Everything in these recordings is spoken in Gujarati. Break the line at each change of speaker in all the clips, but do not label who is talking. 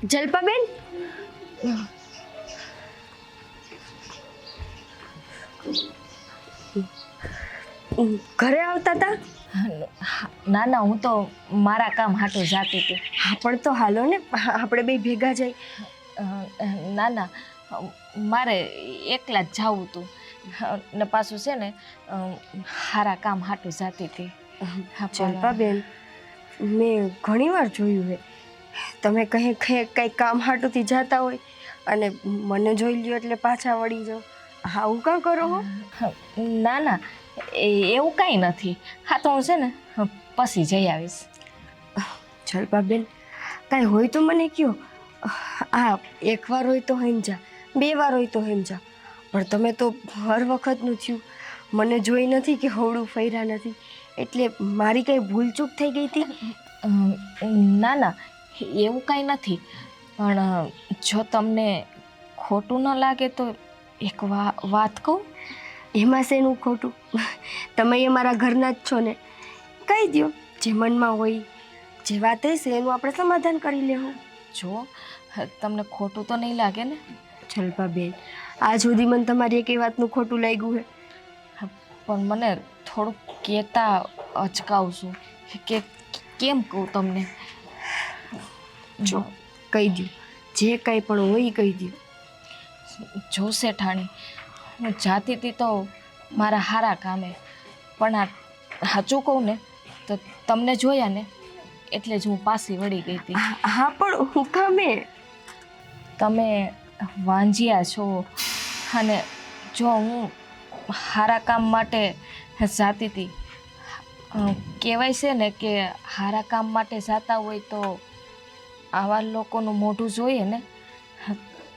જલ્પાબેન, ઘરે આવતા હતા?
ના ના, હું તો મારા કામ હાટું જાતી હતી.
હા, પણ તો હાલો ને, આપણે બે ભેગા જઈ.
ના ના, મારે એકલા જ જવું હતું ને પાછું છે ને સારા કામ હાટું જાતી હતી.
જલ્પાબેન, મેં ઘણી વાર જોયું હે તમે કંઈ કામ હાટુથી જતા હોય અને મને જોઈ લ્યો એટલે પાછા વળી જાઓ. આવું કાં કરો હો?
ના ના, એવું કાંઈ નથી. હા તો હું છે ને પછી જઈ આવીશ.
જલ્પાબેન, કાંઈ હોય તો મને કહો. આ એકવાર હોય તો સમજા, 2 વાર હોય તો સમજા, પણ તમે તો હર વખતનું થયું. મને જોઈ નથી કે હવડું ફર્યા નથી, એટલે મારી કંઈ ભૂલચૂક થઈ ગઈ હતી?
ના ના, એવું કાંઈ નથી. પણ જો તમને ખોટું ન લાગે તો એક વાત કહું?
એમાં શેનું ખોટું? તમે એ મારા ઘરના જ છો ને, કહી દો. જે મનમાં હોય, જે વાત હશે એનું આપણે સમાધાન કરી લેવું.
જો તમને ખોટું તો નહીં લાગે ને?
જલ્પાબેન, આજ સુધી મને તમારી એક વાતનું ખોટું લાગ્યું છે.
પણ મને થોડુંક કહેતા અચકાવશું કે કેમ કહું તમને?
જો કહી દો, જે કંઈ પણ હોય એ કહી દો.
જો શેઠાણી, હું જાતી હતી તો મારા સારા કામે, પણ આ સાચું કહું ને તો તમને જોયા ને એટલે જ હું પાછી વળી ગઈ હતી.
હા, પણ હું કામે?
તમે વાંજ્યા છો અને જો હું સારા કામ માટે જાતી હતી. કહેવાય છે ને કે સારા કામ માટે જતા હોય તો આવા લોકોનું મોઢું જોઈએ ને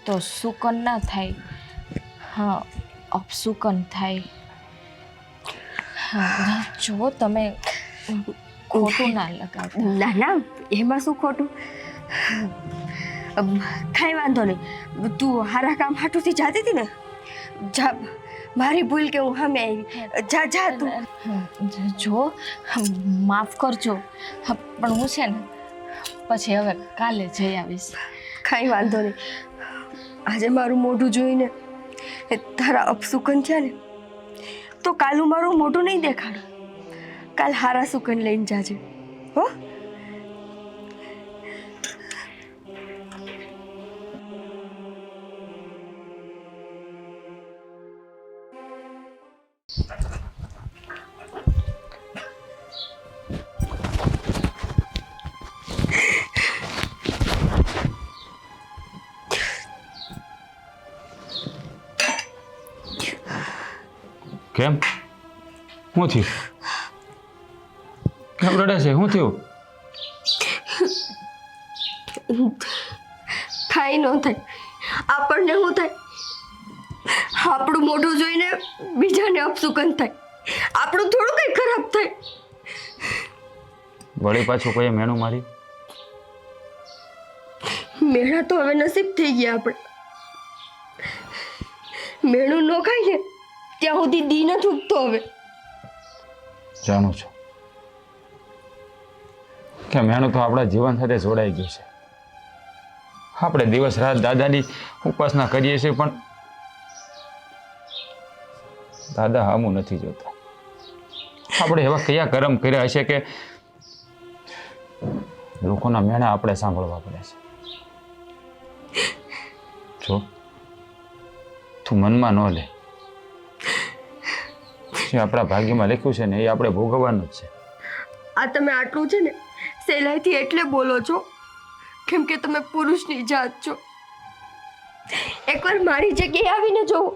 તો સુકન ના થાય, હા અપસુકન થાય. હા, જો તમે ખોટું ના લગાવતા.
ના ના, એમાં શું ખોટું? કાંઈ વાંધો નહીં. તું હારા કામ હાટુથી જાતી હતી ને, જા. મારી ભૂલ કે હું સામે આવી. જા જા તું.
જો માફ કરજો, પણ હું છે ને પછી હવે કાલે જઈ આવીશ.
કાંઈ વાંધો નહીં. આજે મારું મોઢું જોઈને તારા અપસુકન છે ને, તો કાલું મારું મોઢું નહીં દેખાડે. કાલ હારા સુકન લઈને જાજે, હો?
કેમ? શું થયું? કેમ રડે છે? શું થયું?
કાંઈ ન થાય. આપણને શું થાય? આપણું મોઢું જોઈને બીજાને અપસુકન થાય. આપણું થોડું કંઈ ખરાબ થાય.
વળી પાછું કોઈ મેણું મારી?
મેળા તો હવે નસીબ થઈ ગયા આપણે. મેળું ન ખાય ને ત્યાં સુધી દી નથી ઉગતો. હવે
જાણું છું કે મેણું તો આપણા જીવન સાથે જોડાઈ ગયું છે. આપણે દિવસ રાત દાદાની ઉપાસના કરીએ છીએ, પણ દાદા હામું નથી જોતા. આપણે એવા કયા કર્મ કર્યા હશે કે લોકોના મેણા આપણે સાંભળવા પડે છે. જો તું મનમાં ન લે. જે આપણા ભાગ્યમાં લખ્યું છે ને એ આપણે ભોગવવાનું જ છે.
આ તમે આટલું છે ને સહેલાઈથી એટલે બોલો છો કેમ કે તમે પુરુષની જાત છો. એકવાર મારી જગ્યાએ આવીને જોવો.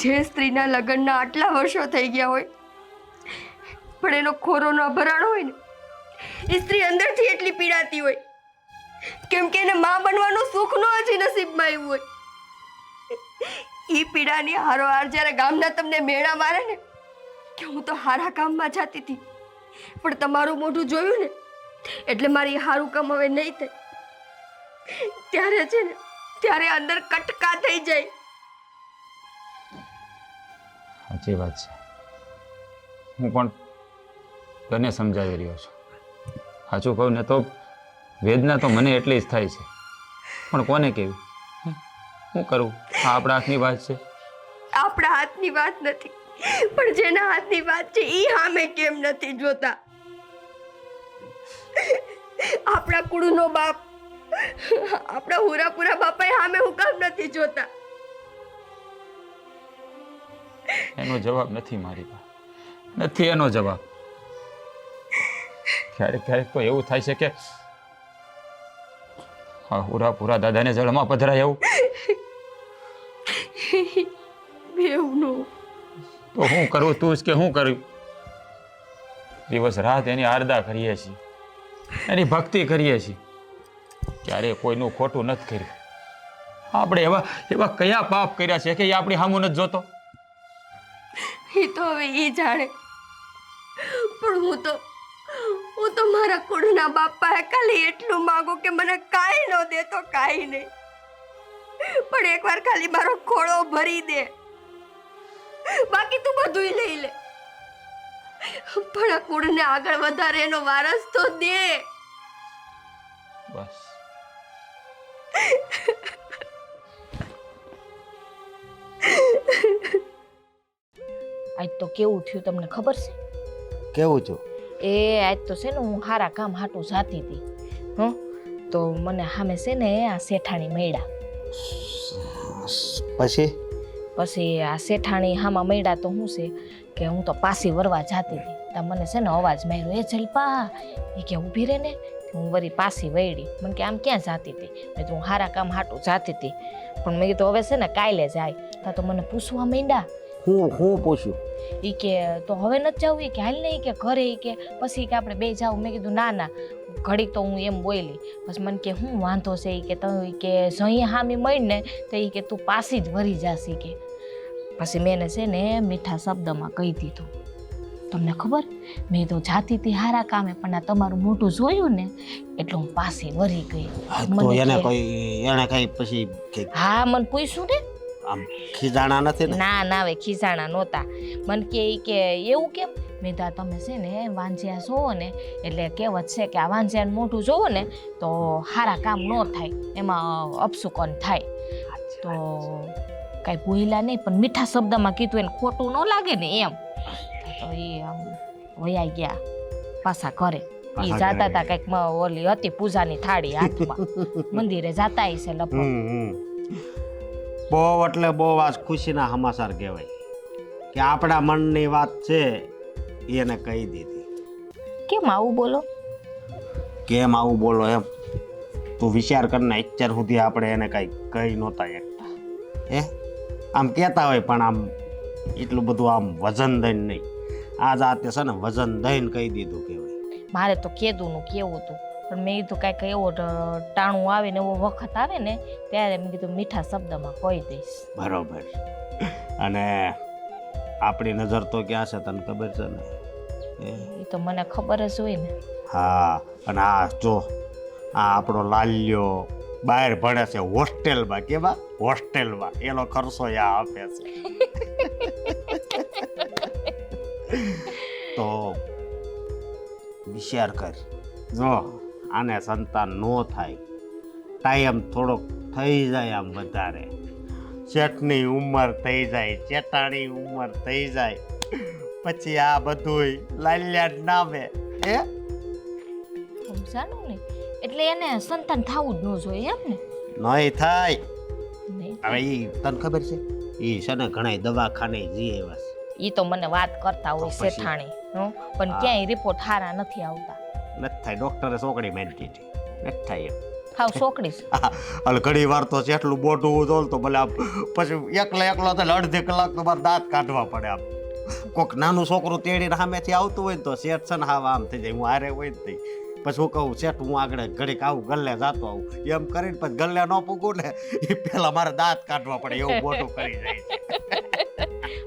જે સ્ત્રીના લગ્નના આટલા વર્ષો થઈ ગયા હોય પણ એનો ખોરો ન ભરાણો હોય ને, એ સ્ત્રી અંદરથી એટલી પીડાતી હોય કેમ કે એને માં બનવાનું સુખ ન હજી નસીબમાં આવ્યું હોય. એ પીડાની હારોહાર જ્યારે ગામના તમને મેળા મારે ને કે હું તો હારા કામમાં જતી હતી પણ તમારું મોઢું જોયું ને એટલે મારી હારું કામ હવે નહીં થાય, ત્યારે છે ને ત્યારે અંદર કટકા થઈ જાય.
સાચી વાત છે. હું પણ તને સમજાવી રહ્યો છું. સાચું કહું ને તો વેદના તો મને એટલી જ થાય છે, પણ કોને કેવી? શું કરું? આ આપણા હાથની વાત છે.
આપણા હાથની વાત નથી, પણ જેના હાથની વાત છે ઈ સામે કેમ નથી જોતા? આપણા કુળનો બાપ, આપણા હુરાપુરા બાપાએ સામે હું કામ નથી જોતા?
એનો જવાબ નથી મારી પાસે, નથી એનો જવાબ. ક્યારેક ક્યારેક તો એવું થાય છે કે હા હુરાપુરા દાદાને જળમાં પધરાય એવું.
બેવનું
તો હું કરું? તું જ કે હું કર્યું? દિવસ રાત એની આરદા કરીએ છીએ, એની ભક્તિ કરીએ છીએ, ક્યારે કોઈનું ખોટું નથી કર્યું. આપણે એવા એવા કયા પાપ કર્યા છે કે એ આપણી સામું નથી જોતો?
એ તો હવે એ જાણે, પણ હું તો મારા કુળના બાપાએ ખાલી એટલું માંગુ કે મને કાંઈ ન દે તો કાંઈ નહીં, પણ એકવાર ખાલી મારો ખોળો ભરી દે, બાકી તું બધુંય લઈ લે, પણ આ કુળને આગળ વધારે એનો વારસ તો દે.
બસ
આજ તો કેવું થયું તમને ખબર છે?
કેવું છું?
એ આજ તો છે ને હું સારા કામ હાટું જાતી હતી, તો મને સામે છે ને આ શેઠાણી મળ્યા.
પછી
આ શેઠાણી હામાં મળ્યા તો શું છે કે હું તો પાછી વરવા જાતી હતી, તો મને છે ને અવાજ માર્યો, એ જલપા, એ કે ઊભી રહે ને. હું વળી પાછી વળી, મને કે આમ ક્યાં જાતી હતી? મેં તો હું સારા કામ હાટું જાતી હતી, પણ મેં કીધું હવે છે ને કાલે જાય. તો મને પૂછવા માંડ્યા,
હું પૂછ્યું?
ઈ કે તો હવે નથી જવું? એ કે હાલ નહીં, કે ઘરે, ઈ કે પછી કે આપણે બે જાવ. મેં કીધું ના ના, ઘડીક તો હું એમ બોલી. પછી મને કે હું વાંધો છે? ઈ કે તમે કે જઈએ હામી મળીને તો ઈ કે તું પાછી જ વરી જાશી કે. પછી મેં છે ને મીઠા શબ્દમાં કહી દીધું, તમને ખબર, મેં તો જાતી હતી હારા કામે, પણ આ તમારું મોઢું જોયું ને એટલે હું પાછી વરી ગઈ.
તો એને કઈ પછી
હા મને પૂછ્યું ને,
આમ ખીજાણા નથી ને?
ના ના હવે ખીજાણા નહોતા. મને કે ઈ કે એવું કેમ? મેં તો તમે છે ને વાંજ્યા જોવો ને એટલે કહેવત છે કે આ વાંજ્યાનું મોઢું જોવો ને તો સારા કામ ન થાય, એમાં અપશુકન થાય. તો કાંઈ ભૂલા નહીં, પણ મીઠા શબ્દમાં કીધું એને ખોટું ન લાગે ને એમ. તો એ આમ વયા ગયા પાછા ઘરે. એ જાતા હતા કંઈક ઓલી હતી પૂજાની થાળી હાથમાં, મંદિરે જાતા છે લગભગ.
બહુ એટલે બહુ આ ખુશીના સમાચાર કહેવાય કે આપણા મનની વાત છે એને કહી દીધી.
કેમ આવું બોલો?
કેમ આવું બોલો એમ તું વિચાર કરીને અત્યાર સુધી આપણે એને કઈ કહી નહોતા એકતા. આમ કહેતા હોય પણ આમ એટલું બધું આમ વજન દઈને નહીં. આજ આ તે છે ને વજન દઈને કહી દીધું કહેવાય.
મારે તો કેદુંનું કેવું હતું, પણ મેં કીધું કાંઈક એવો ટાણું આવે ને એવો વખત આવે ને ત્યારે મેં કીધું મીઠા શબ્દમાં કહી દઈશ.
બરોબર. અને આપણી નજર તો ક્યાં છે તને ખબર છે ને?
એ તો મને ખબર જ હોય ને.
હા, અને આ જો આ આપણો લાલ્યો બહાર ભણે છે હોસ્ટેલમાં. કેવા હોસ્ટેલમાં? એનો ખર્ચો યા આપે છે. તો વિચાર કર, જો આને સંતાન નો થાય, ટાઈમ થોડોક થઈ જાય આમ વધારે, શેઠની ઉંમર થઈ જાય, ચેટાણી ઉંમર થઈ જાય, પછી આ બધું લાલ્યા જ નામે
સમજાણું ને? એટલે એને સંતાન થવું જ ન જોઈએ એમ ને?
નહીં થાય.
નહીં.
હવે ઈ તને ખબર છે ઈ છે ને ઘણા દવાખાને જઈ આવ્યા છે.
ઈ તો મને વાત કરતા હોય
પછી?
શેઠાણી, પણ ક્યાંય રિપોર્ટ સારા નથી આવતા.
નથી થાય. ડોક્ટરે સોકડી મારી દીધી, નથી થાય એમ.
હાવ છોકરીશ.
એટલે ઘણી વાર તો જેટલું મોટું જોલ તો ભલે આમ પછી એકલો થાય અડધી કલાક તો મારે દાંત કાઢવા પડે. આમ કોઈક નાનું છોકરું તેડીને સામેથી આવતું હોય ને તો શેઠ છે ને હાવ આમ થઈ જાય. હું હારે હોય ને થઈ પછી હું કહું શેઠ હું આગળ ઘડીક આવું ગલ્લે જાતો આવું એમ કરીને પછી ગલ્લે ન પૂગું ને એ પેલા મારે દાંત કાઢવા પડે એવું મોટું કરી જાય છે.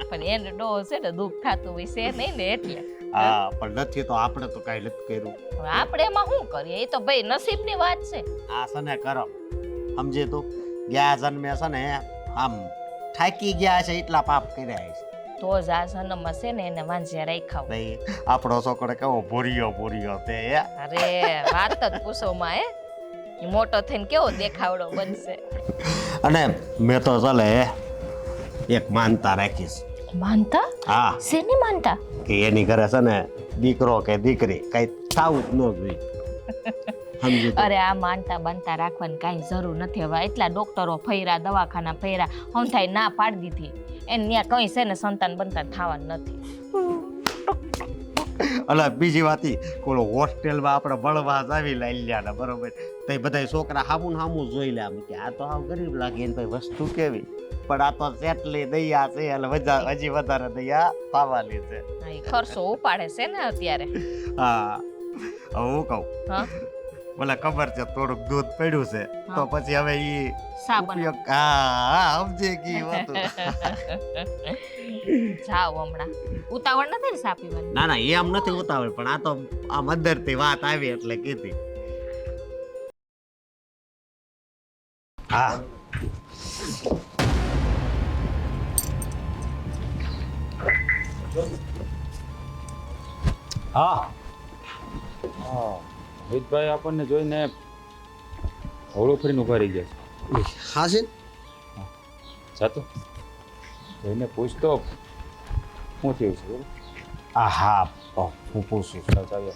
પણ એને ડો છે ને દુઃખ થતું હોય છે નહીં ને એટલે.
હા, પણ નથી તો આપણે તો કાંઈ નથી કર્યું.
હવે આપણે એમાં શું કરીએ? એ તો ભાઈ નસીબની વાત છે.
આ છે ને કરમ સમજે તું ગયા જન્મે છે ને આમ થાકી ગયા છે એટલા પાપ કર્યા છે.
તો જ આ જન્મમાં છે ને એને વાંજ્યા રાખ્યા હોય.
આપણો છોકરો કેવો ભૂરિયો તે
અરે વાત જ પૂછો માં. ઈ મોટો થઈને કેવો દેખાવડો બનશે.
અને મેં તો ચાલે એક માનતા રાખીશ.
માનતા?
હા,
શેની માનતા?
કે એની ઘરે છે ને દીકરો કે દીકરી કઈ થાવું જ ન જોઈએ. સમજી તો?
અરે આ માનતા બનતા રાખવાની કાંઈ જરૂર નથી. હવે એટલા ડોક્ટરો ફર્યા, દવાખાના ફર્યા, હમ થાય ના પાડી દીધી. એને ત્યાં કંઈ છે ને સંતાન બનતા થવાનું નથી.
અલા બીજી વાત ઈ કોલો હોસ્ટેલમાં આપણે ભણવા જાવી લાલ્યા ને બરોબર તો બધા છોકરા હામું હામું જોઈ લે આમ કે આ તો આવ ગરીબ લાગે ને ભાઈ વસ્તુ કેવી પણ આ તો જેટલી દયા છે એટલે હજી વધારે દયા પાવાની છે.
હા, ઈ ખર્ચો ઉપાડે છે ને અત્યારે.
હા હવે હું કહું
હા,
મને ખબર છે થોડુંક દૂધ પડ્યું છે તો પછી હવે ઈ
સા બનાવો.
ઉપયોગ હા સમજે કી હતું.
જાઓ હમણાં. ઉતાવળ નથી ને સા પીવાની?
ના ના એમ નથી ઉતાવળ પણ આ તો આ મદરથી વાત આવી એટલે કીધી. હા હા
રોહિતભાઈ આપણને જોઈને હોળું ફરીને ઉભા રહી ગયા
હા છે
છે. જાતો જોઈને પૂછતો શું થયું છે બોલો.
હા હું પૂછું
ચાલો ચાલો.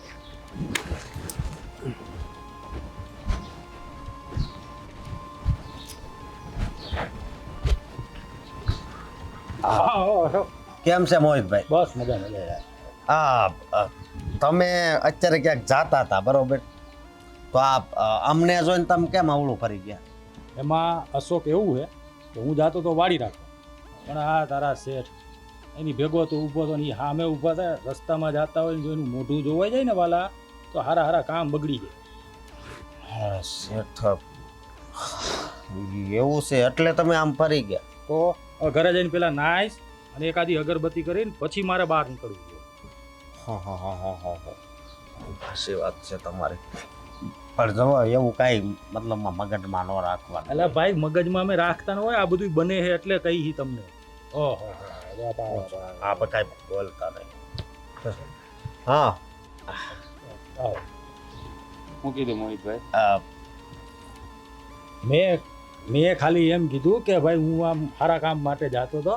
કેમ છે મોહિતભાઈ?
બસ મજા મજા.
હા તમે અત્યારે ક્યાંક જાતા હતા બરોબર તો અમને જોઈને તમે કેમ અવળું ફરી ગયા?
એમાં અશોક એવું છે કે હું જાતો તો વાડી રાખો પણ આ તારા શેઠ એની ભેગો તો ઊભો તો ને એ સામે ઊભા થાય રસ્તામાં જાતા હોય ને જો એનું મોઢું જોવાઈ જાય ને વાલા તો હારા હારા કામ બગડી જાય.
શેઠ એવું છે એટલે તમે આમ ફરી ગયા?
તો ઘરે જઈને પેલા નાઈશ અને એકાદી અગરબત્તી કરીને પછી મારે બહાર નીકળવું જોઈએ.
હા સાચી વાત છે તમારી પણ જો એવું કાંઈ મતલબમાં મગજમાં ન રાખવાનું.
એટલે ભાઈ મગજમાં અમે રાખતા ન હોય આ બધું બને છે એટલે કહી તમને. ઓહો
આ કાંઈ બોલતા નહીં. હા
શું કીધું મોહિતભાઈ?
મેં ખાલી એમ કીધું કે ભાઈ હું આમ સારા કામ માટે જાતો હતો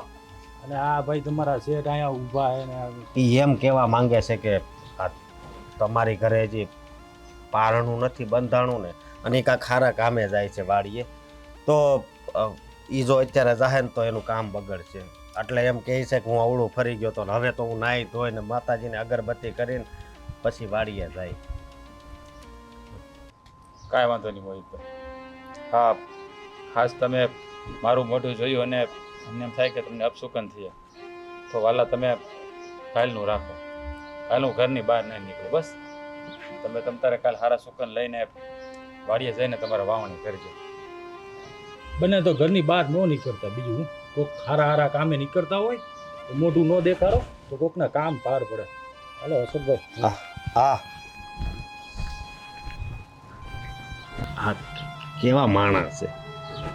અને આ ભાઈ તમારા શેઠ અહીંયા ઊભા છે ને
ઈ એમ કહેવા માંગે છે કે આ તમારી ઘરે હજી પારણું નથી બંધાણું ને અને કાંઈક ખારા કામે જાય છે વાડીએ તો એ જો અત્યારે જાહે ને તો એનું કામ બગડશે એટલે એમ કહે છે કે હું અવળું ફરી ગયો તો હવે તો હું નાહી ધોઈને માતાજીને અગરબત્તી કરીને પછી વાડીએ જાય.
કાંઈ વાંધો નહીં મોહિતભાઈ. હા ખાસ તમે મારું મોઢું જોયું અને અમને એમ થાય કે તમને અપશુકન થયા તો વાલા તમે કાલનું રાખો. કાલ હું ઘરની બહાર નહીં નીકળું. બસ તમે તારે કાલ સારા સુકન લઈને વાડીએ જઈને તમારે વાવણી કરજો.
બને તો ઘરની બહાર ન નીકળતા બીજું હું કોઈક હારા હારા કામે નીકળતા હોય તો મોઢું ન દેખાડો તો કોકના કામ પાર પડે. હાલો અશોકભાઈ.
હા હા કેવા માણસ છે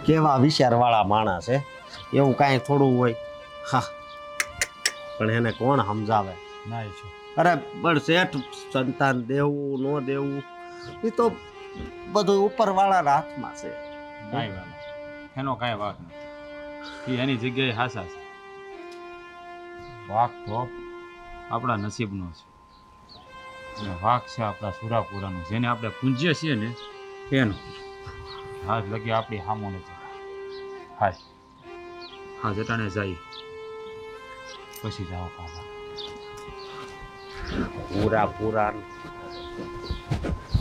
કેવા વિચારવાળા માણસ છે એવું કાંઈ થોડું હોય. હા પણ એને કોણ સમજાવે?
ના છો
અરે પણ શેઠ સંતાન દેવું ન દેવું એ તો બધું ઉપરવાળાના હાથમાં છે.
કાંઈ વાત એનો કાંઈ વાક નથી. એ એની જગ્યાએ હાસા છે. વાક તો આપણા નસીબનો છે અને વાક છે આપણા સુરાપુરાનો જેને આપણે પૂજ્ય છીએ ને એનો. હાથ લગી આપણી હામો નથી. હાય હા જટાણે જાય પછી જાઓ કાકા.
પૂરા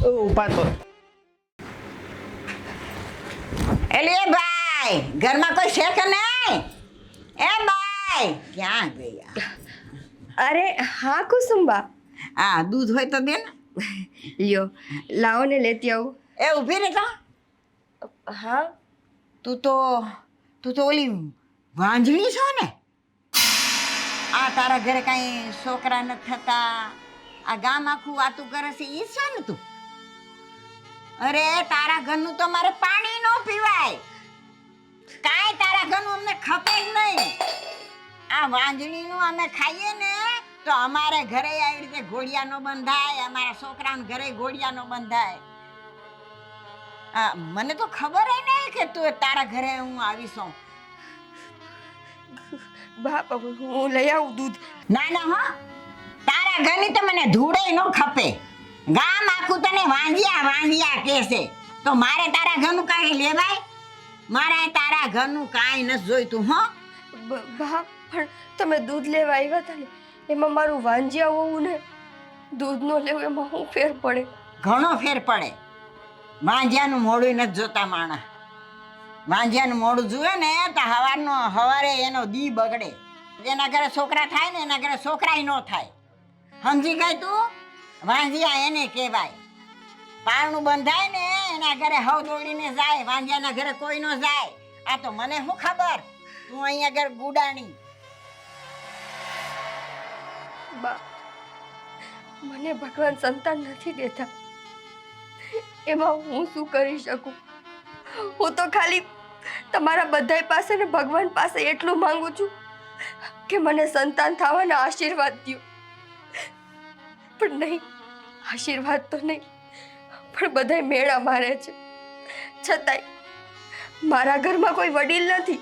ઉભા તો
એલે ભાઈ ઘરમાં કોઈ છે કે નહીં? એ ભાઈ ક્યાં ગયા?
અરે હા કુસુમબા,
હા દૂધ હોય તો દે ને.
લ્યો લાવો ને લેતી આવું.
એ ઊભી રહે તો.
હા
તું તો ઓલી વાંજણી છો ને? આ તારા ઘરે કાંઈ છોકરા નથી થતા, આ ગામ આખું વાતું કરે છે ઈ છે ને તું? અરે તારા ઘરનું તો મારે પાણી ન પીવાય, કાંઈ તારા ઘરનું અમને ખપે જ નહીં. આ વાંજણીનું અમે ખાઈએ ને તો અમારે ઘરે આવી રીતે ઘોડિયા નો બંધાય, અમારા છોકરાના ઘરે ઘોડિયા નો બંધાય. મને તો ખબર ય નહીં કે તું તારા ઘરે હું આવીશ હું.
બાપ હું લઈ આવું દૂધ.
ના ના હો, તારા ઘરની તો મને ધૂળે ન ખપે. ગામ આખું તને વાંજિયા વાંજિયા કહેશે, તો મારે તારા ઘરનું કાંઈ લેવાય? મારે તારા ઘરનું કાંઈ નથી જોઈતું હો.
બાપ પણ તમે દૂધ લેવા આવ્યા હતા ને, એમાં મારું વાંજિયા હોવું ને દૂધ નો લેવું એમાં શું ફેર પડે?
ઘણો ફેર પડે. વાંજિયાનું મોઢું નથી જોતા માણસ. વાંજિયાનું મોઢું જુએ ને તો હવારે એનો દી બગડે. એના ઘરે છોકરા થાય ને એના ઘરે છોકરાય ન થાય. સમજી ગઈ તું? વાંજિયા એને કહેવાય. પારણું બંધાય ને એના ઘરે હવ દોડીને જાય, વાંજિયાના ઘરે કોઈ ન જાય. આ તો મને શું ખબર, તું અહીંયા ઘર ગુડાણી.
બા મને ભગવાન સંતાન નથી દેતા, એમાં હું શું કરી શકું? હું તો ખાલી તમારા બધાય પાસે ને ભગવાન પાસે એટલું માંગુ છું કે મને સંતાન થવાના આશીર્વાદ દ્યો. પણ નહીં, આશીર્વાદ તો નહીં, પણ બધાય મેળા મારે છે. છતાંય મારા ઘરમાં કોઈ વડીલ નથી,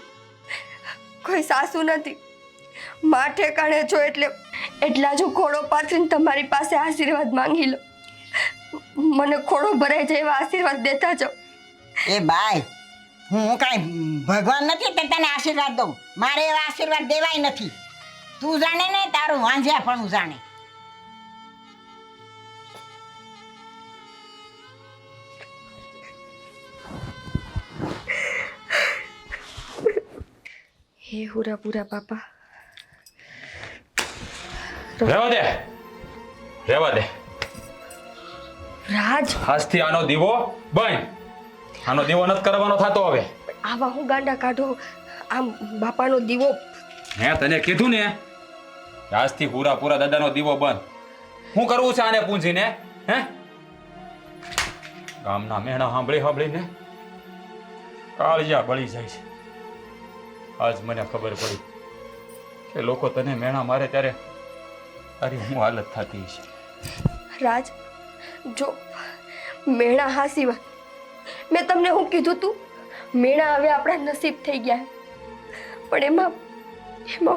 કોઈ સાસુ નથી. માં ઠેકાણે છો એટલા જ હું ખોડો પાથરીને તમારી પાસે આશીર્વાદ માંગી લો. મને ખોડો ભરાઈ જાય એવા આશીર્વાદ દેતા જાઓ.
એ બાય, હું કાંઈ ભગવાન નથી તે તને આશીર્વાદ દઉં. મારે એવા આશીર્વાદ દેવાય નથી. તું જાણે ને તારું વાંઝ્યા પણ જાણે.
હે હુરાપુરા બાપા,
રહેવા દે, રહેવા દે.
રાજ
આજથી આનો દીવો બંધ. આનો દીવો નથી કરવાનો થતો હવે.
આવા હું ગાંડા કાઢો? આમ બાપાનો દીવો
મેં તને કીધું ને કે આજથી પૂરા દાદાનો દીવો બંધ. શું કરવું છે આને પૂંજીને? હે, ગામના મેણા સાંભળીને કાળિયા બળી જાય છે. આજ મને ખબર પડી કે લોકો તને મેણા મારે ત્યારે તારી શું હાલત થતી છે.
રાજ, જો મેણા હાસી વાત, મેં તમને હું કીધું તું, મેણા હવે આપણા નસીબ થઈ ગયા. પણ એમાં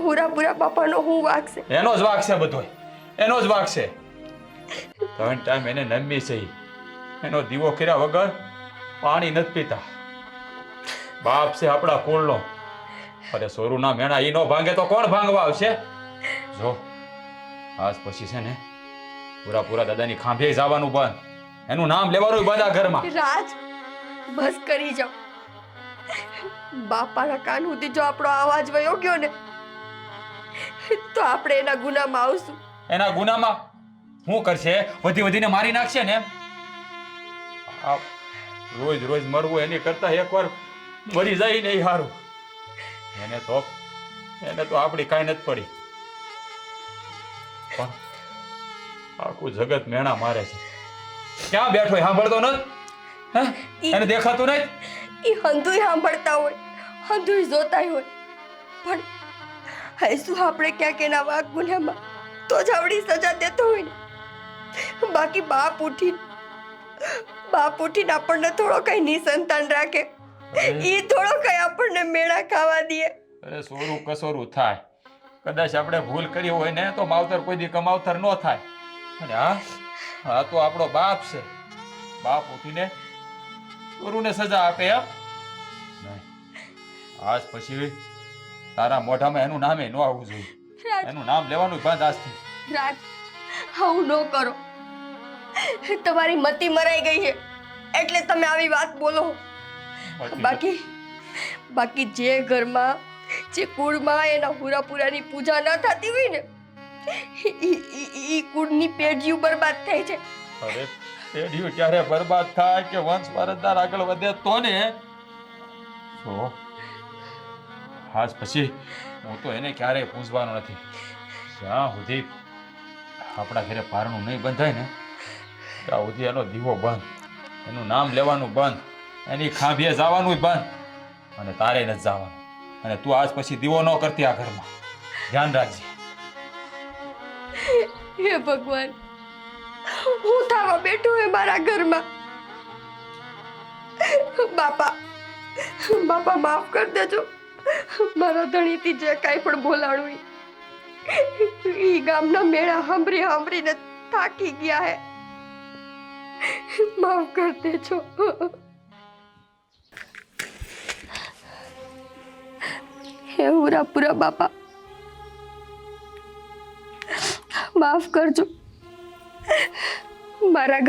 હુરાપુરા બાપાનો હું વાંક છે?
એનો જ વાંક છે, બધોય એનો જ વાંક છે. 3 ટાઈમ એને નમી છે. એનો દીવો કર્યા વગર પાણી નથી પીતા. બાપ છે આપણા કુળનો. અરે સોરુના મેણા ઈ નો ભાંગે તો કોણ ભાંગવા આવશે? જો આજ પછી છે ને પૂરા દાદાની ખાંભે જવાનું બંધ, એનું નામ લેવાનું બંધ આ ઘરમાં.
રાજ, બસ કરી જાઓ. બાપાના કાન સુધી જો આપણો અવાજ વયો ગયો ને તો આપણે એના ગુનામાં આવશું.
એના ગુનામાં શું કરશે? વધીને મારી નાખશે ને. આ રોજ મરવું એની કરતા એકવાર મરી જાય ને એ સારું. એને તો આપણી કાંઈ નથી પડી, પણ આખું જગત મેણા મારે છે. ક્યાં બેઠો સાંભળતો નથી? એને દેખાતું નહીં?
એ હંધુય સાંભળતા હોય, હંધુય જોતાય હોય, પણ હૈસું આપણે ક્યાંક એના વાક ગુનામાં તો જ આવડી સજા દેતો હોય ને. બાકી બાપ ઉઠીને આપણને થોડો કઈ નિસંતાન રાખે, ઈ થોડો કઈ આપણને મેળા ખાવા દે.
અરે સોરું કસોરું થાય. કદાચ આપણે ભૂલ કરી હોય ને તો માવતર કોઈ દી કમાવતર ન થાય. અને આ તો આપણો બાપ છે. બાપ ઉઠીને સોરુને સજા આપે એમ નહીં. આજ પછી તારા મોઢામાં એનું નામે ન આવવું જોઈએ. એનું નામ લેવાનું બંધ આજથી.
રાજ, આવું ન કરો. તમારી મતી મરાઈ ગઈ છે એટલે તમે આવી વાત બોલો. બાકી જે ઘરમાં, જે કુળમાં એના હુરાપુરાની પૂજા ન થતી હોય ને ઈ કુળની પેઢીઓ બરબાદ થાય છે.
અરે પેઢીઓ ક્યારે બરબાદ થાય કે વંશ વારસદાર આગળ વધે તો ને. તો આજ પછી હું તો એને ક્યારેય પૂછવાનો નથી. જ્યાં સુધી આપણા ઘરે પારણું નહીં બંધાય ને ત્યાં સુધી એનો દીવો બંધ, એનું નામ લેવાનું બંધ, એની ખાંભીએ જવાનું બંધ, અને તારે નથી જવાનું. અને તું આજ પછી દીવો ન કરતી આ ઘરમાં. ધ્યાન રાખજે.
હે ભગવાન, હું થવા બેઠું હે મારા ઘરમાં. બાપા બાપા માફ કરી દેજો. મારા ધણીથી જે કાંઈ પણ બોલાણું ઈ ગામના મેળા સાંભળીને થાકી ગયા હે. માફ કરી દેજો. હે પૂરા બાપા, માફ કરજો. મારા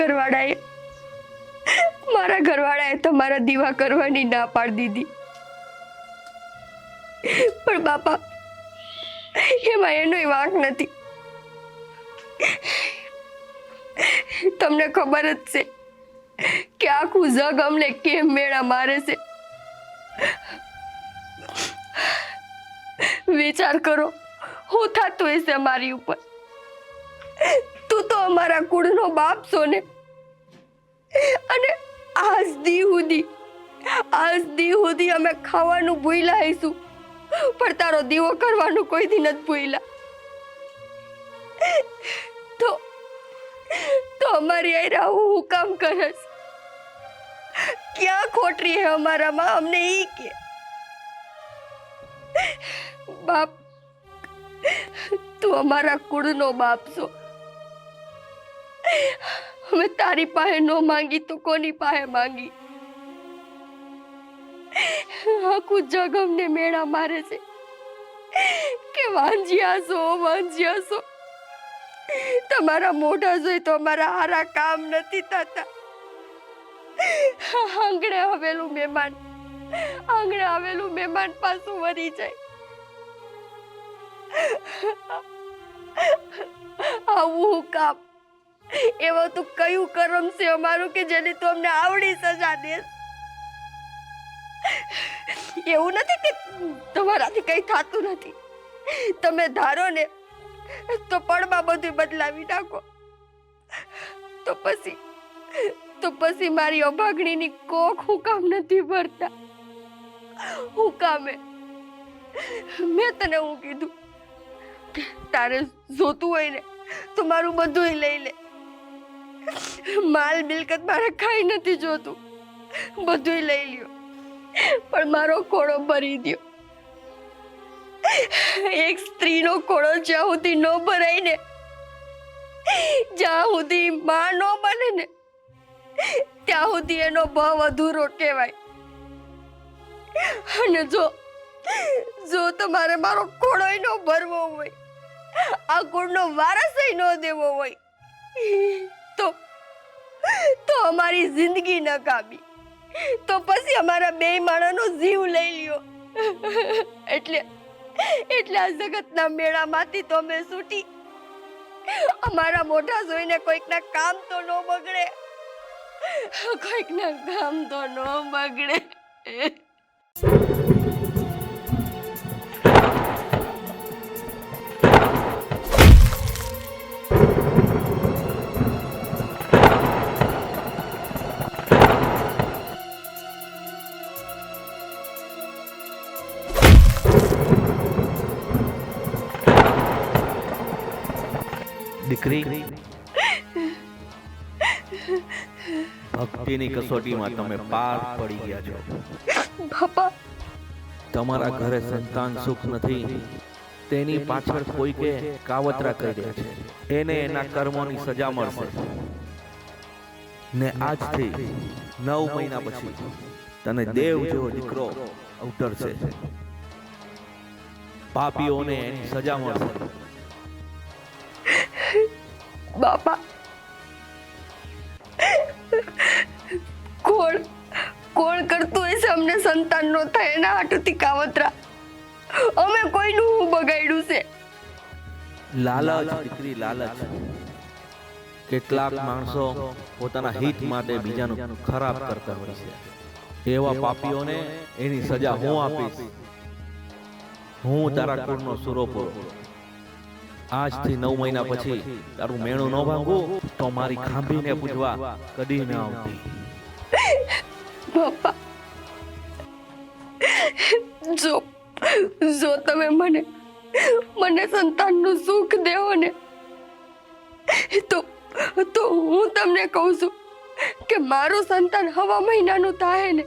ઘરવાળાએ તમારા દીવા કરવાની ના પાડી દીધી, પણ બાપા એમાં એનોય વાંક નથી. તમને ખબર જ છે કે આખું જગ અમને કેમ મેળા મારે છે. વિચાર કરો હું થતું હશે મારી ઉપર. તું તો અમારા કુળનો બાપ છો ને, અને આજ દી સુધી અમે ખાવાનું ભૂલ્યા હઈશું, પણ તારો દીવો કરવાનું કોઈ દી નથી ભૂલ્યા. તો અમારી આયરા હું કામ કરસ? ક્યાં ખોટરી હે અમારામાં, અમને ઈ કે. બાપ, તું અમારા કુળનો બાપ છો. અમે તારી પાસે નો માંગી તો કોની પાસે માંગી? આખું જગ અમને મેળા મારે છે કે વાંજ્યા છો. તમારા મોઢા જોઈ તો અમારા હારા કામ નથી થતા. આંગણે આવેલું મહેમાન પાછું વળી જાય. આવું કામ એવા તું કયું કરમ છે અમારું કે જેની તું અમને આવડી સજા દે? એવું નથી કે તમારાથી કઈ થતું નથી. તમે ધારો ને તો પળમાં બધું બદલાવી નાખો. તો પછી મારી અભાગણીની કોખ હું કામ નથી ભરતા? હું કામે? મેં તને હું કીધું તારે જોતું હોય ને તો મારું બધું લઈ લે. માલ મિલકત મારે કાંઈ નથી જોતું, બધું લઈ લ્યો, પણ મારો ખોળો ભરી દ્યો. એક સ્ત્રીનો ખોળો જ્યાં સુધી ન ભરાય ને, જ્યાં સુધી માં ન બને ને, ત્યાં સુધી એનો ભાવ અધૂરો કહેવાય. અને જો તમારે મારો ખોળોય ન ભરવો હોય, આ કુળનો વારસય ન દેવો હોય, તો અમારી જિંદગી નકામી. તો પછી અમારા બે માણસનો જીવ લઈ લ્યો. એટલે આ જગતના મેળામાંથી તો અમે છૂટી. અમારા મોઢા જોઈને કોઈકના કામ તો ન બગડે.
દીકરી, ભક્તિની કસોટીમાં તમે પાર પડી ગયા છો.
બાપા,
તમારા ઘરે સંતાન સુખ નથી, તેની પાછળ કોઈકે કાવતરા કર્યા છે. એને એના કર્મોની સજા મળશે. ને આજથી 9 મહિના પછી તને દેવ જેવો દીકરો અવતરશે. પાપીઓને એની સજા મળશે.
બાપા, કોણ કરતું હશે અમને સંતાન નો થાય એના હાટુથી કાવતરા? અમે કોઈનું હું બગાડ્યું છે?
લાલચ દીકરી, લાલચ. કેટલાક માણસો પોતાના હિત માટે બીજાનું ખરાબ કરતા હોય છે. એવા પાપીઓને એની સજા હું આપીશ. હું તારા કુળનો સુરોપો. આજથી 9 મહિના પછી તારું મેણું ન ભાંગું તો મારી ખાંભીને પૂજવા કદી ન આવતી.
બાપા, જો તમે મને સંતાનનું સુખ દેવો ને, તો હું તમને કહું છું કે મારું સંતાન હવા મહિનાનું થાય ને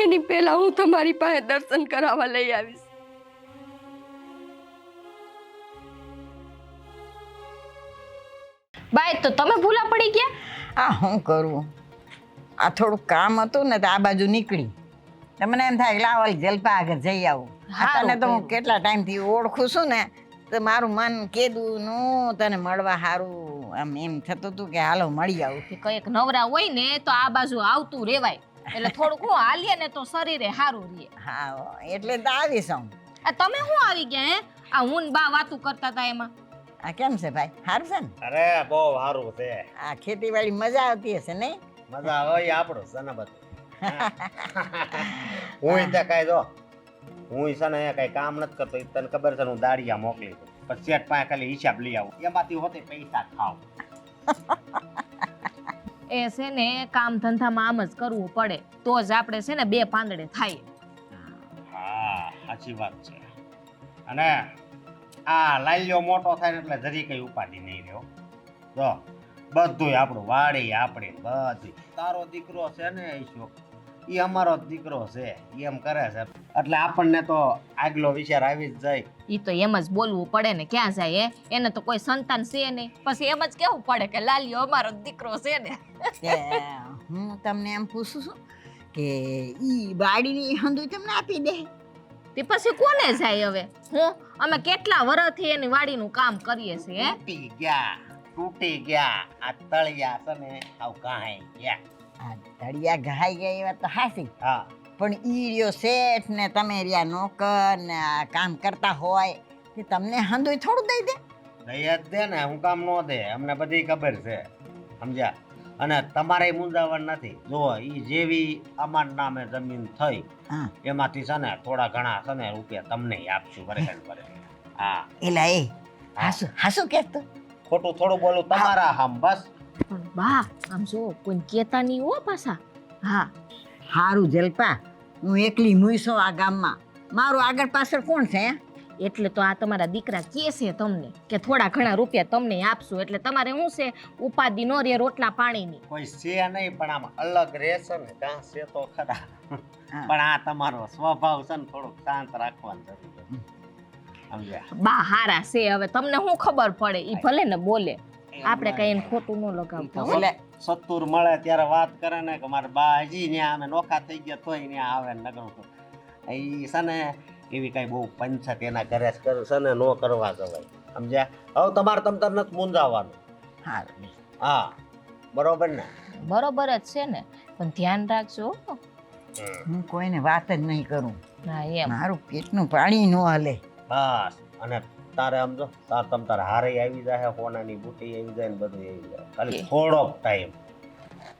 એની પહેલા હું તમારી પાસે દર્શન કરાવવા લઈ આવીશ.
બાય તો તમે ભૂલા પડી ગયા.
આ શું કરું, આ થોડુંક કામ હતું ને તો આ બાજુ નીકળી તો મને એમ થાય લાવ ઓલી જલપા આગળ જઈ આવું. આ તને તો હું કેટલા ટાઈમથી ઓળખું છું ને તો મારું મન કીધું નું તને મળવા સારું આમ એમ થતું હતું કે હાલો મળી આવું.
કે કંઈક નવરા હોય ને તો આ બાજુ આવતું રેવાય, એટલે થોડુંક હું હાલીએ ને તો શરીરે સારું રહે.
હા એટલે તો આવીશ હું.
આ તમે શું આવી ગયા હે? આ હું ને બા વાતું કરતા હતા એમાં.
આ કેમ છે ભાઈ, સારું છે ને?
અરે બહુ સારું છે.
આ ખેતીવાડી મજા આવતી હશે નહીં?
મજા આવે આપણો સને બધું. હું ત્યાં કાંઈ જો હું છે ને કઈ કામ નથી કરતો, તને ખબર છે ને હું દાડિયા મોકલી દઉં પછી શેઠ પાસે ખાલી હિસાબ લઈ આવું, એમાંથી હોતે પૈસા ખાવ.
એ છે ને કામ ધંધામાં આમ જ કરવું પડે તો જ આપણે છે ને બે પાંદડે થાય.
હા સાચી વાત છે. અને આ લાલ્યો મોટો થાય ને એટલે જરી કઈ ઉપાધિ નહીં રહ્યો. જો બધું આપણું વાડી આપણી બધું. તારો દીકરો છે ને ઈશો એ અમારો જ દીકરો છે એમ કરે છે એટલે આપણને તો આગલો વિચાર આવી જ જાય.
ઈ તો એમ જ બોલવું પડે ને, ક્યાં જાય એને તો કોઈ સંતાન છે નહીં, પછી એમ જ કેવું પડે કે લાલિયો અમારો દીકરો છે ને.
તે હું તમને એમ પૂછું છું કે ઈ બાડીની હંધુય તમને આપી દે?
તે પછી કોને જાય હવે? અમે કેટલા વર્ષથી એની વાડીનું કામ કરીએ છીએ.
તૂટી ગયા આ તળિયા છે ને આવ કાંઈ ગયા.
આ તળિયા ઘાઈ ગયા એ વાત તો હાસી,
હા
પણ ઈ રહ્યો શેઠ ને તમે રહ્યા નોકર ને આ કામ કરતા હોય કે તમને હંધુય થોડું દઈ દે?
દઈ જ દે ને, હું કામ નો દે, અમને બધી ખબર છે સમજ્યા. અને તમારે મૂંઝાવણ નથી. જુઓ ઈ જેવી અમાર નામે જમીન થઈ
હા
એમાંથી છે ને થોડા ઘણા છે ને રૂપિયા તમને આપશું બરાબર બરાબર. હા
એલા એ હાસુ હાસુ કહેતો
ખોટું થોડું બોલું તમારા હામ બસ.
પણ બા આમ જો કોઈ કેતા નહીં હો પાછા. હા
હારું જલપા, હું એકલી મુઈસો આ ગામમાં, મારું આગળ પાછળ કોણ છે?
એટલે તો આ તમારા દીકરા કહે છે તમને કે થોડા ઘણા રૂપિયા તમને આપશું, એટલે તમારે શું છે ઉપાધિ નો રે રોટલા પાણીની.
કોઈ છે નહીં પણ આમ અલગ રહેશે ને ત્યાં છે તો ખરા, પણ આ તમારો સ્વભાવ છે ને થોડોક શાંત રાખવાનો જરૂર છે સમજ્યા.
બા હારા છે, હવે તમને શું ખબર પડે, ઈ ભલે ને બોલે, આપણે કઈ એને ખોટું ન લગાવતા હો.
એટલે
સત્તુર મળે ત્યારે વાત કરે ને કે મારા બા હજી ત્યાં અમે નોખા થઈ ગયા તોય ત્યાં આવે ને નગર તો એ છે ને એવી કઈ બહુ પંચાયત એના ઘરે જ કરે છે ને નો કરવા જવાય સમજ્યા. હવે તમારે તમતાર નથી મૂંઝાવાનું.
હારું
હા બરોબર ને?
બરોબર જ છે ને, પણ ધ્યાન રાખજો હો.
હું કોઈને વાત જ નહીં કરું,
હા એમ.
મારું પેટનું પાણી ન હાલે.
બસ અને તારે સમજો તારે હારે આવી જાય, હોનાની બુટી આવી જાય ને બધું આવી જાય, ખાલી થોડોક ટાઈમ.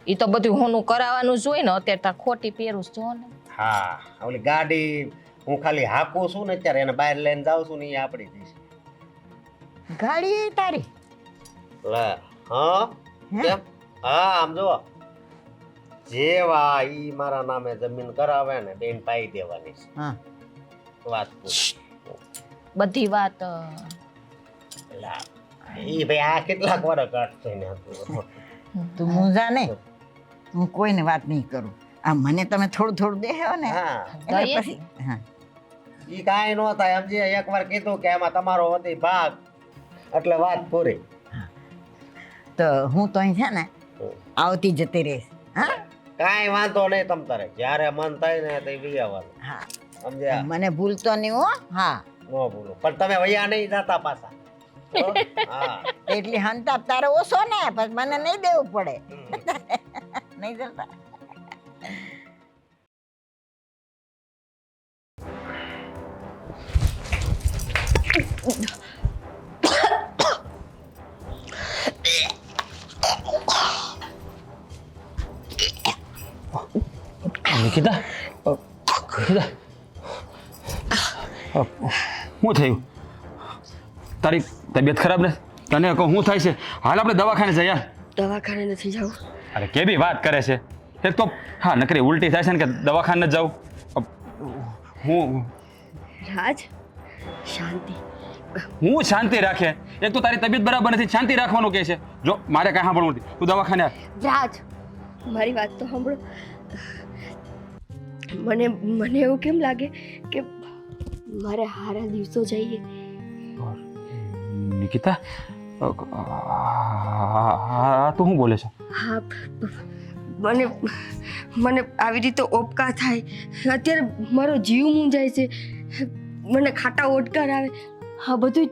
ઈ તો બધું હોનું કરાવવાનું જોઈ ને, અત્યારે તાર ખોટી પહેરું જો ને.
હા ઓલી ગાડી હું ખાલી હાકું છું ને અત્યારે એને બહાર લઈને જાઉં છું ને એ આપણી જઈશ.
ગાડી તારી?
લે હા કેમ? હા આમ જો જેવા ઈ મારા નામે જમીન કરાવે ને બેન પાઈ દેવાની છે.
હા
વાત પૂછ.
બધી વાત
લા ઈ ભાઈ આ કેટલાક વાર કાઢતો ને હતું.
તું મૂંઝા નહીં, હું કોઈને વાત નહીં કરું. આ મને તમે થોડું થોડું દેહો ને
હા
એટલે
દઈએ
પછી હા
ઈ કાંઈ નો થાય સમજે. એકવાર કીધું કે એમાં તમારો હતી ભાગ એટલે વાત પૂરી.
તો હું તો અહીં છે ને આવતી જતી રહીશ. હા
કાંઈ વાંધો નહીં તમ તારે જ્યારે મન થાય ને તે વી આવવાનું
હા
સમજ્યા.
મને ભૂલતો નહીં હો. હા
નો ભૂલો પણ તમે વૈયા નહીં જતા પાછા. હો? હા
એટલી હંતાપ તારે ઓછો ને પછી મને નહીં દેવું પડે. નહીં જતા
નિકિતા નિકિતા શું થયું? તારી તબિયત ખરાબ ને? તને કહું શું થાય છે? હાલ આપણે દવાખાને જઈએ.
દવાખાને નથી જવું.
અરે કેવી વાત કરે છે? એક તો હા નકરી ઉલટી થાય છે ને કે દવાખાને જ જાઉં. હું
રાજ શાંતિ.
હું શાંતિ રાખે? એક તો તારી તબિયત બરાબર નથી, શાંતિ રાખવાનું કહે છે. જો મારે કાંઈ સાંભળવું નથી, તું દવાખાને આવ.
રાજ મારી વાત તો સાંભળો. મને એવું કેમ લાગે કે મારે હારા દિવસો જઈએ.
નિકિતા તું શું બોલે છે?
હા, મને આવી રીતે ઓપકા થાય. અત્યારે મારો જીવ મૂંઝાય છે, મને ખાટા ઓડકાર આવે. હા બધું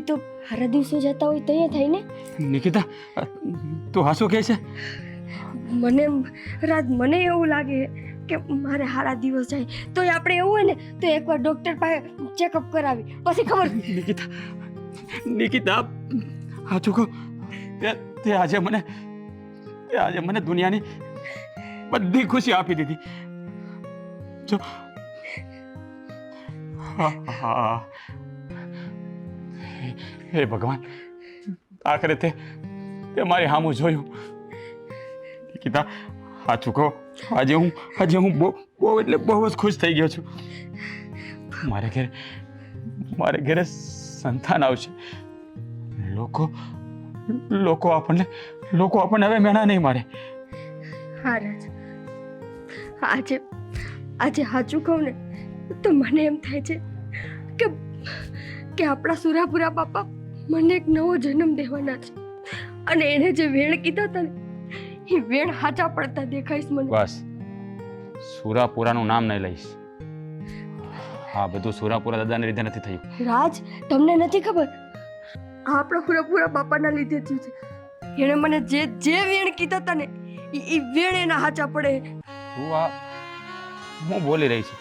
તો હારા દિવસો જતા હોય ત્યાં થાય ને.
નિકિતા તું હાસું કહે છે?
મને એવું લાગે કે મારે હારા દિવસ જાય તો આપણે એવું હોય ને તો એકવાર ડૉક્ટર પાસે ચેકઅપ કરાવી પછી ખબર.
નિકિતા હાચું કહો, તે આજે મને દુનિયાની બધી ખુશી આપી દીધી. જો હા હે ભગવાન, આખરે તે મારી સામું જોયું. નિકિતા સાચું કહો, આજે હું બહુ એટલે બહુ જ ખુશ થઈ ગયો છું. મારે ઘરે સંતાન આવશે. લોકો આપણને હવે મેણા નહીં મારે.
હા રાજ, આજે સાચું કહું ને તો મને એમ થાય છે કે આપણા સુરાપુરા બાપા મને એક નવો જન્મ દેવાના છે અને એને જે વેણ કીધા હતા ને એ વેણ હાચા પડતા દેખાઈશ મને.
બસ સુરાપુરાનું નામ નહીં લઈશ. હા બધું સુરાપુરા દાદાને લીધે નથી થયું.
રાજ, તમને નથી ખબર, આ આપણા સુરાપુરા બાપાના લીધે થયું છે. એણે મને જે વેણ કીધા હતા ને એ વેણ એના હાચા પડે.
તું આ હું બોલી રહી છું?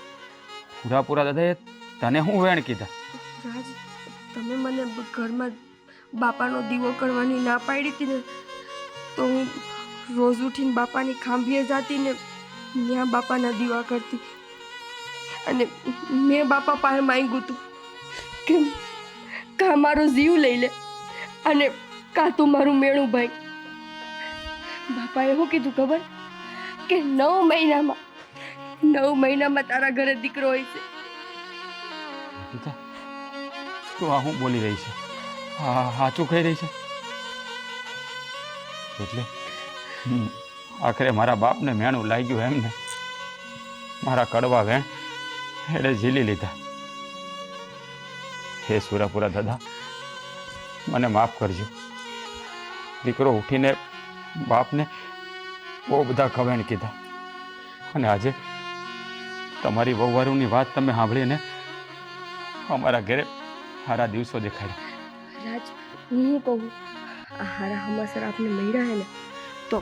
સુરાપુરા દાદાએ તને હું વેણ કીધા?
રાજ, તમે મને ઘરમાં બાપાનો દીવો કરવાની ના પાડી હતી ને તો હું રોજ ઉઠીને બાપાની ખાંભીએ જાતી ને ત્યાં બાપાના દીવા કરતી. અને મેં બાપા પાસે માંગ્યું હતું કે કા મારો જીવ લઈ લે અને કા તું મારું મેણું ભાઈ. બાપાએ શું કીધું ખબર? કે 9 મહિનામાં તારા ઘરે દીકરો હોય છે.
તું આ હું બોલી રહી છે? હા સાચું કહી રહી છે? એટલે આખરે મારા બાપને મેણું લાગ્યું એમને. મારા કડવા વેણ એને ઝીલી લીધા. હે સુરાપુરા દાદા, મને માફ કરજો. દીકરો ઉઠીને બાપને બહુ બધા કવેણ કીધા અને આજે તમારી વહુવારુની વાત તમે સાંભળીને અમારા ઘરે સારા દિવસો દેખાડ્યા.
રાજ, હું કહું, આ હારા હમાસર આપણે મળ્યા હે ને તો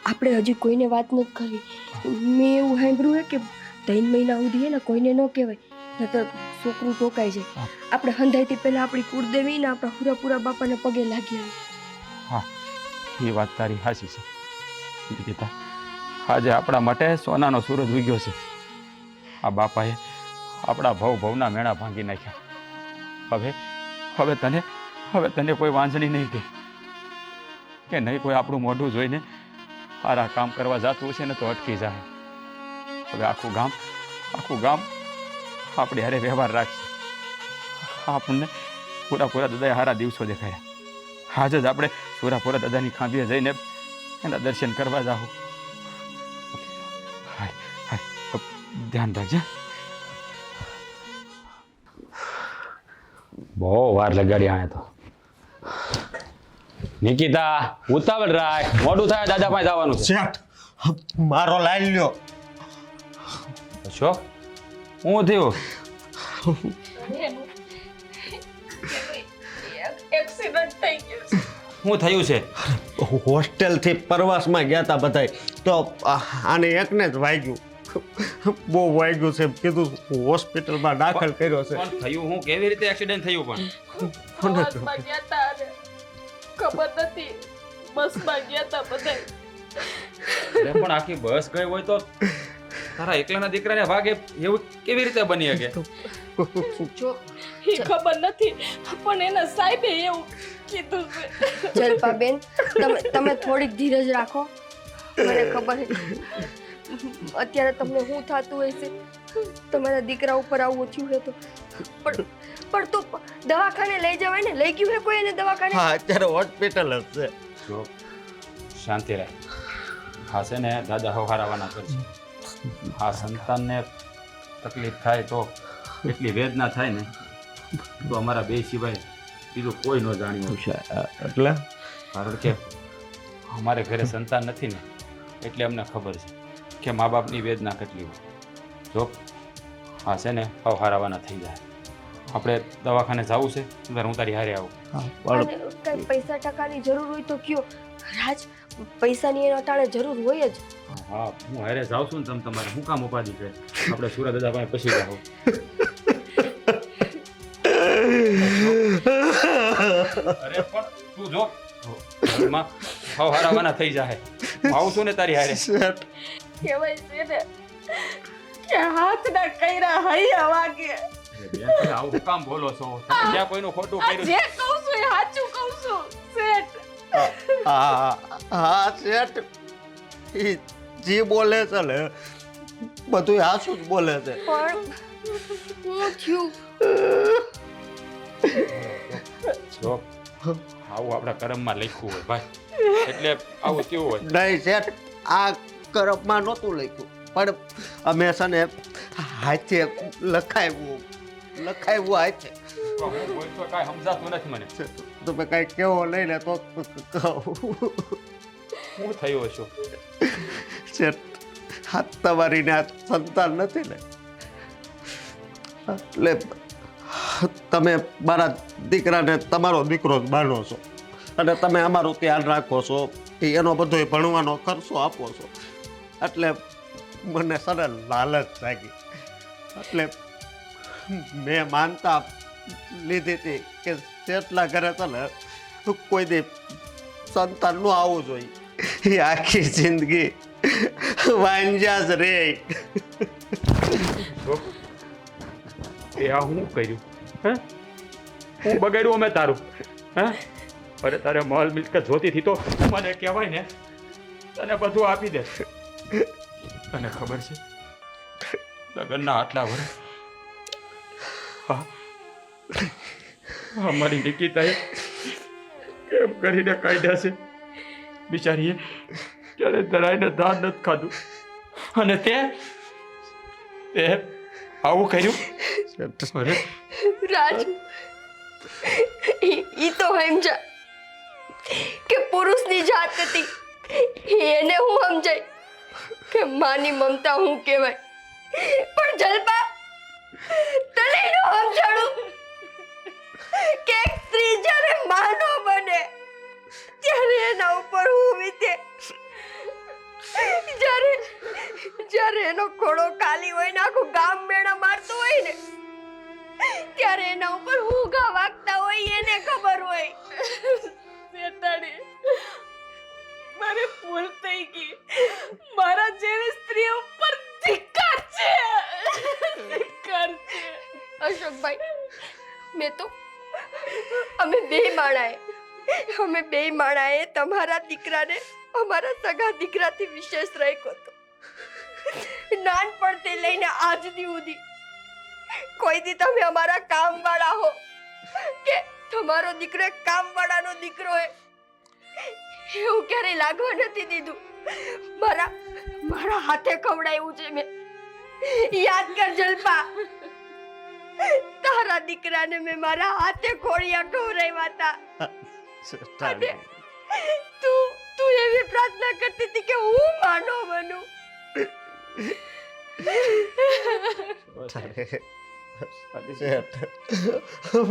આપણે હજી કોઈને વાત નથી કરી. મેં એવું સાંભળ્યું હે કે 3 મહિના સુધી હે ને કોઈને ન કહેવાય, નહીતર છોકરું ટોકાઈ જાય. આપણે હંધાઈથી પહેલાં આપણી કુળદેવી ને આપણા હુરાપુરા બાપાને પગે લાગી આવી.
હા એ વાત તારી સાચી છે નિકિતા. આજે આપણા માટે સોનાનો સૂરજ ઉગ્યો છે. આ બાપાએ આપણા ભવના મેણા ભાંગી નાખ્યા. હવે તને કોઈ વાંઝણી નહીં કે નહીં કોઈ આપણું મોઢું જોઈને સારા કામ કરવા જતું છે ને તો અટકી જાય. હવે આખું ગામ આપણે હારે વ્યવહાર રાખશે. આપણને પૂરા દાદાએ સારા દિવસો દેખાડ્યા. આજે જ આપણે સુરાપુરા દાદાની ખાંભીએ જઈને એના દર્શન કરવા જાઓ. ધ્યાન રાખજે. બહુ વાર લગાડી આયા તો. નિકિતા ઉતાવળ રાખ, મોડું થાય દાદા પાસે જવાનું છે.
શેઠ, મારો લાઈન લ્યો.
અશોક, હું થયું? શું થયું છે?
હોસ્ટેલથી પ્રવાસમાં ગયા હતા બધાય તો આને એકને જ વાગ્યું. બહુ વાગ્યું છે. કીધું હોસ્પિટલમાં દાખલ કર્યો છે.
પણ થયું હું? કેવી રીતે એક્સિડન્ટ થયું? પણ
ખબર નથી, બસમાં ગયા હતા બધા.
પણ આખી બસ ગઈ હોય તો તારા એકલાના દીકરાને વાગે એવું કેવી રીતે બની શકે?
જો
એ ખબર નથી પણ એના સાહેબે એવું કીધું છે.
જલ્પાબેન, તમે થોડીક ધીરજ રાખો. મને ખબર છે અત્યારે તમને શું થતું હોય છે. તમારા દીકરા ઉપર આવું થયું છે તો પણ તો દવાખાને લઈ જવાય ને. લઈ ગયું હે કોઈ એને દવાખાને?
હા, અત્યારે હોસ્પિટલ જ છે.
જો શાંતિ રાખ.
હા છે ને દાદા હવારાવાના કરશે. હા સંતાનને તકલીફ થાય તો એટલી વેદના થાય ને તો અમારા બે સિવાય બીજું કોઈ ન જાણ્યું.
એટલે
કારણ કે અમારે ઘરે સંતાન નથી ને એટલે અમને ખબર છે કે મા બાપની વેદના કેટલી હોય. જો હા છે ને હવારાવાના થઈ જાય. આપણે દવાખાને જવું છે અંદર હું તારી હારે આવું.
પણ
અને કઈ પૈસા ટકાની જરૂર હોય તો કયો રાજ, પૈસાની એના ટાણે જરૂર હોય જ.
હા હું હારે જાઉં છું ને તમારે શું કામ ઉપાધિ છે? આપણે સુરત દાદા પાસે પછી જાઓ. અરે પણ તું જો ઘરમાં હવારાવાના થઈ જાય. આવું છું ને તારી હારે.
કહેવાય છે ને કે હાથના કઈરા હૈયા વાગે.
બેન તમે આવું શું કામ બોલો છો? તમે ક્યાં કોઈનું ખોટું
આ
કર્યું?
જે કહું છું એ સાચું કહું છું શેઠ.
હા શેઠ, ઈ જી બોલે છે ને બધું હાસું જ બોલે છે.
પણ હું થયું
જો આવું આપણા કર્મમાં લખ્યું હોય ભાઈ, એટલે આવું કેવું હોય.
નહીં શેઠ, આ કરપમાં નહોતું લખ્યું, પણ અમે છે ને હાથે લખાવ્યું હાથે.
તો હું બોલ તો કાંઈ સમજાતું નથી મને.
તમે કાંઈ કેવો નહીં ને તો કહું
શું થયું હશે?
શેઠ, હાથ તમારી ને આ સંતાન નથી ને એટલે તમે મારા દીકરાને તમારો દીકરો જ માનો છો અને તમે અમારું ધ્યાન રાખો છો, એનો બધો ભણવાનો ખર્ચો આપો છો, એટલે મને સને લાલચ જાગી. એટલે મેં માનતા લીધી હતી કે જેટલા ઘરે છે ને કોઈ દી સંતાન નું આવવું જોઈએ, એ આખી જિંદગી વાંજા જ રે.
જો એ આ હું કર્યું? હે હું બગાડ્યું અમે તારું? હે અરે તારે માલ મિલકત જોતી હતી તો મને કહેવાય ને, તને બધું આપી દે. તને ખબર છે લગ્નના આટલા વર્ષ હા અમારી નિકિતાએ કેમ કરીને કાઢ્યા છે બિચારીએ, ક્યારે ધરાઈને દાન નથી ખાધું અને તે આવું કર્યું. અરે
રાજ, ઈ તો સમજા કે પુરુષની જાત હતી, એને હું સમજાય કે માની મમતા હું કહેવાય, પણ જલપા તને નો સમજાણું કે એક સ્ત્રી જ્યારે માનો બને ત્યારે એના ઉપર હું વીતે, જ્યારે એનો ઘોડો ખાલી હોય ને આખું ગામ મેળા મારતું હોય ને ત્યારે એના ઉપર હું ઘા વાગતા હોય એને ખબર હોય.
શેતાડી, મારે ભૂલ થઈ ગઈ. મારા જેવી સ્ત્રી ઉપર ધિક્કાર છે, ધિક્કાર છે.
અશોકભાઈ, અમે બે માણાએ તમારા દીકરાને અમારા સગા દીકરાથી વિશેષ રાખ્યો હતો. નાનપણથી લઈને આજ દી સુધી કોઈ દી તમે અમારા કામવાળા હો કે તમારો દીકરો એક કામવાળાનો દીકરો હે એવું ક્યારેય લાગવા નથી દીધું. મારા હાથે ખવડાવ્યું છે મેં. યાદ કર જલપા, તારા દીકરાને મેં મારા હાથે ખોળિયા ખવડાવ્યા હતા. અને તું એવી પ્રાર્થના કરતી હતી કે હું માનો બનું.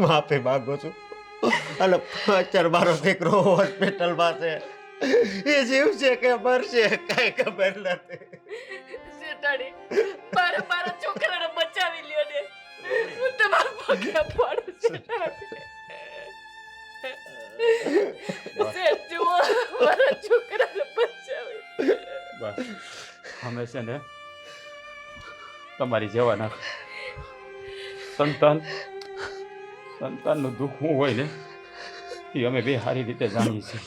માફી માંગુ છું. અને અત્યારે મારો દીકરો હોસ્પિટલમાં છે, એ જીવ છે કે મરશે કઈ ખબર નથી.
શેતાડી, મારા છોકરાને બચાવી લ્યો ને, હું તમારા પગે પાડું છું. શેઠ જુઓ, મારા છોકરાને બચાવી.
બસ અમે છે ને તમારી જેવા ના. સંતાનનું દુઃખ શું હોય ને એ અમે બે સારી રીતે જાણીએ છીએ.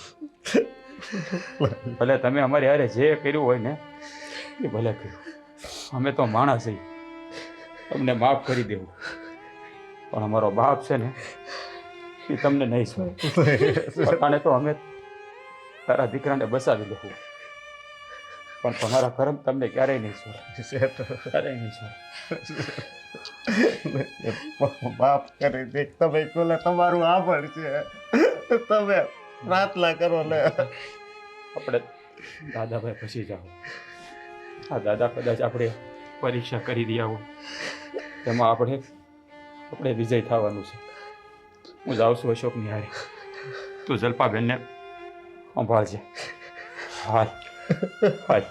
ભલે તમે અમારી હારે જે કર્યું હોય ને એ ભલે કર્યું, અમે તો માણસ છીએ, તમને માફ કરી દેવું, પણ અમારો બાપ છે ને એ તમને નહીં સુને. તો અમે તારા દીકરાને બચાવી દઉં.
પણ તમારા કર્મ તમને ક્યારેય નહીં છોડે,
શેઠ
ક્યારેય નહીં છોડે.
માફ કરી દે, તમે કોલે તમારું આભાર છે, તમે પ્રાર્થના કરો ને.
આપણે દાદાભાઈ પછી જાઓ. આ દાદા કદાચ આપણે પરીક્ષા કરી રહ્યા હોય તેમાં આપણે વિજય થવાનું છે. હું જાઉં છું અશોકની હારે, તું જલ્પાબેનને સંભાળજે. હાલ હાલ.